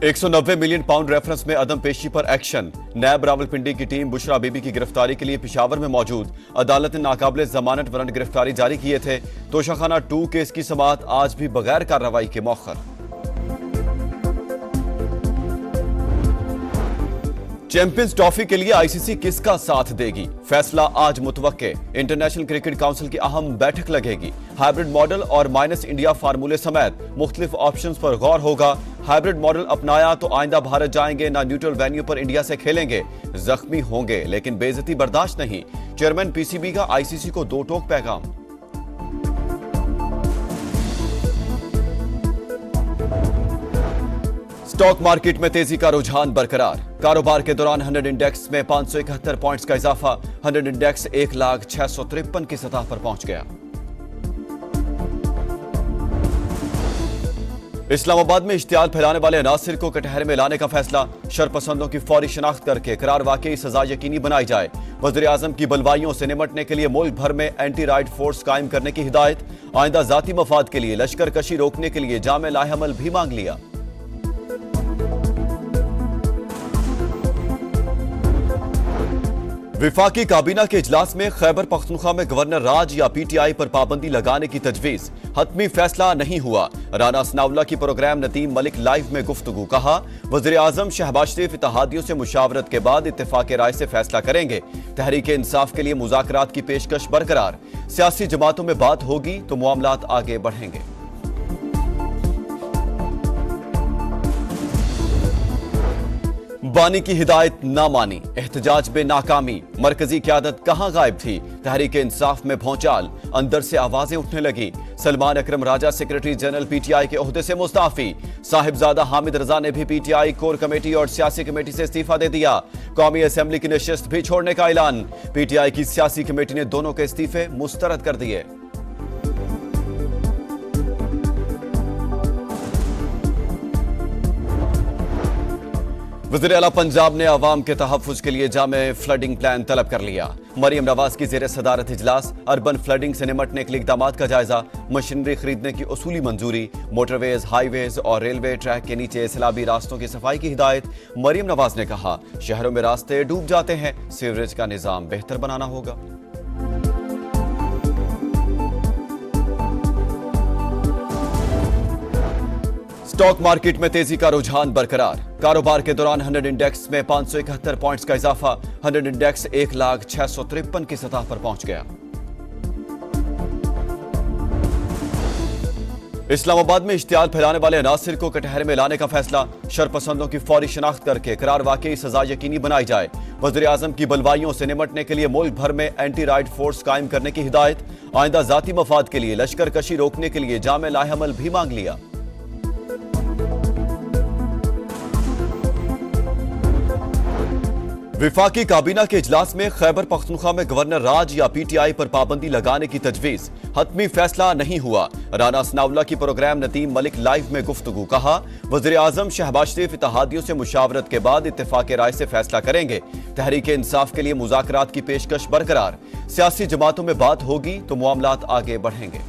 190 million pound reference में अदम पेशी पर एक्शन। नैब रावलपिंडी की टीम बुशरा बीबी की गिरफ्तारी के लिए पेशावर में मौजूद। अदालत ने नाकाबिले जमानत वारंट गिरफ्तारी जारी किए थे। तोशाखाना 2 केस की समाअत आज भी बगैर कार्रवाई के मौखर। चैंपियंस ट्रॉफी के लिए आईसीसी किसका साथ देगी, फैसला आज मुतवक्के। इंटरनेशनल क्रिकेट काउंसिल की अहम बैठक लगेगी। हाइब्रिड मॉडल और माइनस इंडिया फार्मूले समेत मुख्तलिफ ऑप्शंस पर गौर होगा। हाइब्रिड मॉडल अपनाया तो आइंदा भारत जाएंगे, ना न्यूट्रल वेन्यू पर इंडिया से खेलेंगे। जख्मी होंगे लेकिन बेइज्जती बर्दाश्त नहीं। चेयरमैन पीसीबी का आईसीसी को दो टोक पैगाम। स्टॉक मार्केट में तेजी का रुझान बरकरार। कारोबार के दौरान 100 इंडेक्स में 571 पॉइंट्स का इजाफा। 100 इंडेक्स 1,06,53 की सतह पर पहुंच गया। इस्लामाबाद में इश्तियाल फैलाने वाले अनासिर को कटहरे में लाने का फैसला। शरपसंदों की फौरी शनाख्त करके करार वाकई सजा यकीनी बनाई जाए। वज़ीर आज़म की बलवाइयों से निपटने के लिए मुल्क भर में एंटी राइट फोर्स कायम करने की हिदायत। आइंदा जाती मफाद के लिए लश्कर कशी रोकने के लिए जामे लाहेअमल भी मांग लिया। विफाकी काबीना के इजलास में खैबर पख्तूनख्वा में गवर्नर राज या पीटीआई पर पाबंदी लगाने की तजवीज। हतमी फैसला नहीं हुआ। राना सनाउल्लाह की प्रोग्राम नदीम मलिक लाइव में गुफ्तगू। कहा वज़ीर आज़म शहबाज शरीफ इत्तेहादियों से मुशावरत के बाद इत्तेफाक राय से फैसला करेंगे। तहरीक इंसाफ के लिए मुज़ाकरात की पेशकश बरकरार। सियासी जमातों में बात होगी तो मामलात आगे बढ़ेंगे। बानी की हिदायत ना मानी, एहतजाज में नाकामी। मरकजी क़यादत कहां गायब थी। तहरीक इंसाफ में भौचाल, अंदर से आवाजें उठने लगी। सलमान अकरम राजा सेक्रेटरी जनरल पीटीआई के ओहदे से मुस्ताफी। साहिबजादा हामिद रजा ने भी पीटीआई कोर कमेटी और सियासी कमेटी से इस्तीफा दे दिया। कौमी असेंबली की नशिस्त भी छोड़ने का ऐलान। पीटीआई की सियासी कमेटी ने दोनों के इस्तीफे मुस्तरद कर दिए। वज़ीर आला पंजाब ने अवाम के तहफ़्फ़ुज़ के लिए जामे फ्लडिंग प्लान तलब कर लिया। मरियम नवाज की ज़ेर सदारत इजलास। अर्बन फ्लडिंग से निपटने के लिए इक़दामात का जायजा। मशीनरी खरीदने की उसूली मंजूरी। मोटरवेज, हाईवेज और रेलवे ट्रैक के नीचे सैलाबी रास्तों की सफाई की हिदायत। मरियम नवाज ने कहा शहरों में रास्ते डूब जाते हैं, सीवरेज का निज़ाम बेहतर बनाना होगा। स्टॉक मार्केट में तेजी का रुझान बरकरार। कारोबार के दौरान 100 इंडेक्स में 571 पॉइंट्स का इजाफा। 100 इंडेक्स 1,06,53 की सतह पर पहुंच गया। इस्लामाबाद में इश्तियाल फैलाने वाले अनासिर को कटहरे में लाने का फैसला। शरपसंदों की फौरी शनाख्त करके करार वाकई सजा यकीनी बनाई जाए। वज़ीर आज़म की बलवाइयों से निपटने के लिए मुल्क भर में एंटी राइट फोर्स कायम करने की हिदायत। आइंदा जाती मफाद के लिए लश्कर कशी रोकने के लिए जामे लाहेअमल भी मांग लिया। विफाकी काबीना के इजलास में खैबर पख्तूनख्वा में गवर्नर राज या पीटीआई पर पाबंदी लगाने की तजवीज। हतमी फैसला नहीं हुआ। राना सनाउल्लाह की प्रोग्राम नदीम मलिक लाइव में गुफ्तगू। कहा वज़ीर आज़म शहबाज शरीफ इत्तेहादियों से मुशावरत के बाद इत्तेफाक राय से फैसला करेंगे। तहरीक इंसाफ के लिए मुज़ाकरात की पेशकश बरकरार। सियासी जमातों में बात होगी तो मामलात आगे बढ़ेंगे।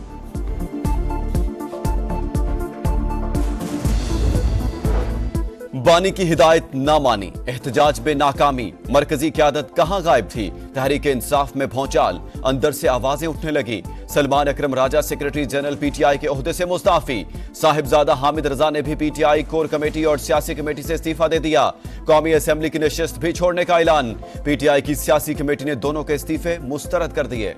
बानी की हिदायत ना मानी, एहतजाज में नाकामी। मरकजी क़यादत कहां गायब थी। तहरीक इंसाफ में भौचाल, अंदर से आवाजें उठने लगी। सलमान अकरम राजा सेक्रेटरी जनरल पीटीआई के ओहदे से मुस्ताफी। साहिबजादा हामिद रजा ने भी पीटीआई कोर कमेटी और सियासी कमेटी से इस्तीफा दे दिया। कौमी असेंबली की नशिस्त भी छोड़ने का ऐलान। पीटीआई की सियासी कमेटी ने दोनों के इस्तीफे मुस्तरद कर दिए।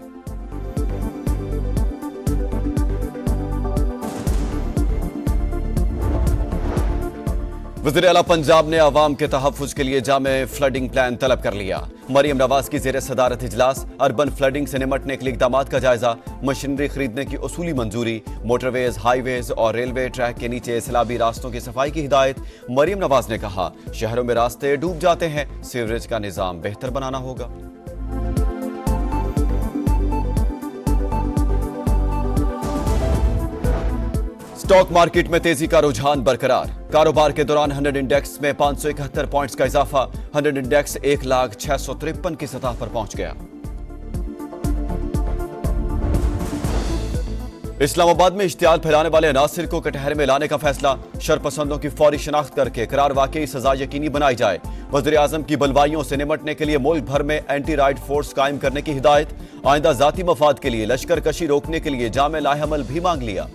वज़ीर आला पंजाब ने अवाम के तहफ़्फ़ुज़ के लिए जामे फ्लडिंग प्लान तलब कर लिया। मरियम नवाज की ज़ेर सदारत इजलास। अर्बन फ्लडिंग से निपटने के लिए इक़दामात का जायजा। मशीनरी खरीदने की उसूली मंजूरी। मोटरवेज, हाईवेज और रेलवे ट्रैक के नीचे सैलाबी रास्तों की सफाई की हिदायत। मरियम नवाज ने कहा शहरों में रास्ते डूब जाते हैं, सीवरेज का निज़ाम बेहतर बनाना होगा। स्टॉक मार्केट में तेजी का रुझान बरकरार। कारोबार के दौरान 100 इंडेक्स में 571 पॉइंट्स का इजाफा। 100 इंडेक्स 1,06,53 की सतह पर पहुंच गया। इस्लामाबाद में इश्तियाल फैलाने वाले अनासिर को कटहरे में लाने का फैसला। शरपसंदों की फौरी शनाख्त करके करार वाकई सजा यकीनी बनाई जाए। वज़ीर आज़म की बलवाइयों से निमटने के लिए मुल्क भर में एंटी राइट फोर्स कायम करने की हिदायत। आइंदा जाती मफाद के लिए लश्कर कशी रोकने के लिए जामे लाहेअमल भी मांग लिया।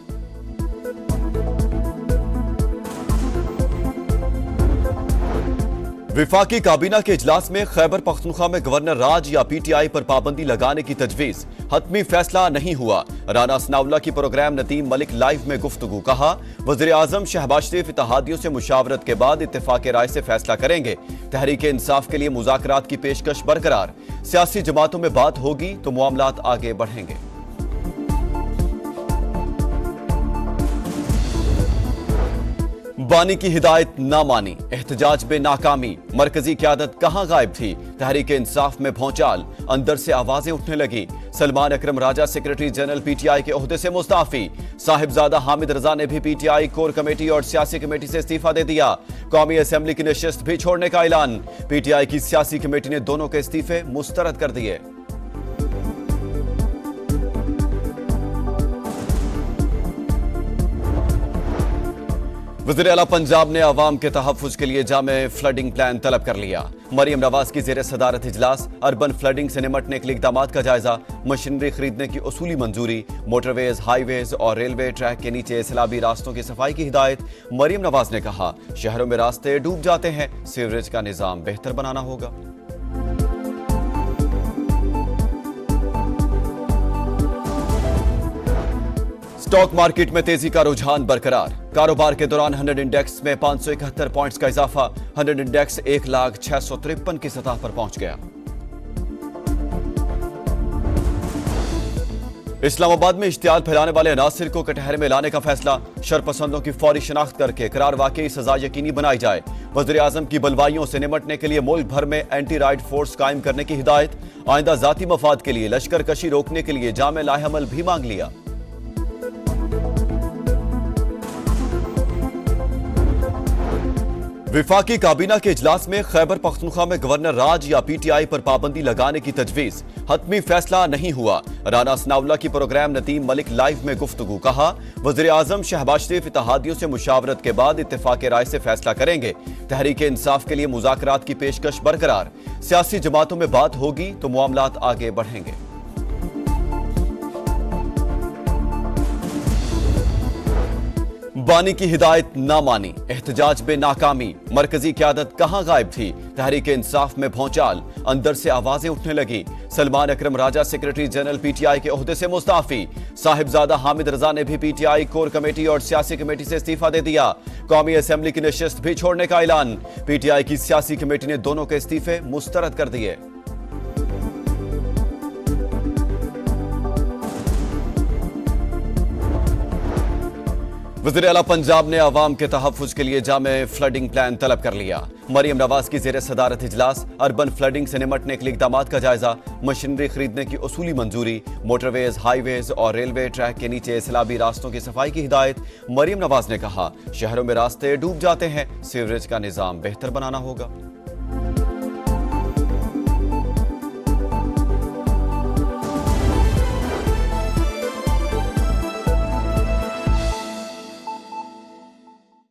विफाकी काबीना के इजलास में खैबर पख्तूनख्वा में गवर्नर राज या पीटीआई पर पाबंदी लगाने की तजवीज। हतमी फैसला नहीं हुआ। राना सनाउल्लाह की प्रोग्राम नदीम मलिक लाइव में गुफ्तगू। कहा वज़ीर आज़म शहबाज शरीफ इत्तेहादियों से मुशावरत के बाद इत्तेफाक राय से फैसला करेंगे। तहरीक इंसाफ के लिए मुज़ाकरात की पेशकश बरकरार। सियासी जमातों में बात होगी तो मामलात आगे बढ़ेंगे। बानी की हिदायत ना मानी, एहतजाज में नाकामी। मरकजी क़यादत कहां गायब थी? तहरीक इंसाफ में भौचाल, अंदर से आवाजें उठने लगी। सलमान अकरम राजा सेक्रेटरी जनरल पीटीआई के ओहदे से मुस्ताफी। साहिबजादा हामिद रजा ने भी पीटीआई कोर कमेटी और सियासी कमेटी से इस्तीफा दे दिया। कौमी असेंबली की नशिस्त भी छोड़ने का ऐलान। पीटीआई की सियासी कमेटी ने दोनों के इस्तीफे मुस्तरद कर दिए। वज़ीर आला पंजाब ने अवाम के तहफ़्फ़ुज़ के लिए जामे फ्लडिंग प्लान तलब कर लिया। मरियम नवाज की ज़ेर सदारत इजलास। अर्बन फ्लडिंग से निमटने के लिए इक़दामात का जायजा। मशीनरी खरीदने की उसूली मंजूरी। मोटरवेज, हाईवेज और रेलवे ट्रैक के नीचे सैलाबी रास्तों की सफाई की हिदायत। मरियम नवाज ने कहा शहरों में रास्ते डूब जाते हैं, सीवरेज का निज़ाम बेहतर बनाना होगा। स्टॉक मार्केट में तेजी का रुझान बरकरार। कारोबार के दौरान 100 इंडेक्स में 571 पॉइंट्स का इजाफा। 100 इंडेक्स 1,06,53 की सतह पर पहुंच गया। इस्लामाबाद में इश्तियाल फैलाने वाले अनासिर को कटहरे में लाने का फैसला। शरपसंदों की फौरी शनाख्त करके करार वाकई सजा यकीनी बनाई जाए। वज़ीर आज़म की बलवाइयों से निमटने के लिए मुल्क भर में एंटी राइट फोर्स कायम करने की हिदायत। आइंदा जाती मफाद के लिए लश्कर कशी रोकने के लिए जामे लाहेअमल भी मांग लिया। विफाकी काबीना के इजलास में खैबर पख्तूनख्वा में गवर्नर राज या पीटीआई पर पाबंदी लगाने की तजवीज। हतमी फैसला नहीं हुआ। राना सनाउल्लाह की प्रोग्राम नदीम मलिक लाइव में गुफ्तगू। कहा वज़ीर आज़म शहबाज शरीफ इत्तेहादियों से मुशावरत के बाद इत्तेफाक राय से फैसला करेंगे। तहरीक इंसाफ के लिए मुज़ाकरात की पेशकश बरकरार। सियासी जमातों में बात होगी तो मामलात आगे बढ़ेंगे। बानी की हिदायत ना मानी, एहतजाज में नाकामी। मरकजी क़यादत कहां गायब थी? तहरीक इंसाफ में भौचाल, अंदर से आवाजें उठने लगी। सलमान अकरम राजा सेक्रेटरी जनरल पीटीआई के ओहदे से मुस्ताफी। साहिबजादा हामिद रजा ने भी पीटीआई कोर कमेटी और सियासी कमेटी से इस्तीफा दे दिया। कौमी असेंबली की नशिस्त भी छोड़ने का ऐलान। पीटीआई की सियासी कमेटी ने दोनों के इस्तीफे मुस्तरद कर दिए। वज़ीर आला पंजाब ने अवाम के तहफ़्फ़ुज़ के लिए जामे फ्लडिंग प्लान तलब कर लिया। मरियम नवाज की ज़ेर सदारत इजलास। अर्बन फ्लडिंग से निमटने के लिए इक़दामात का जायजा। मशीनरी खरीदने की उसूली मंजूरी। मोटरवेज, हाईवेज और रेलवे ट्रैक के नीचे सैलाबी रास्तों की सफाई की हिदायत। मरियम नवाज ने कहा शहरों में रास्ते डूब जाते हैं, सीवरेज का निज़ाम बेहतर बनाना होगा।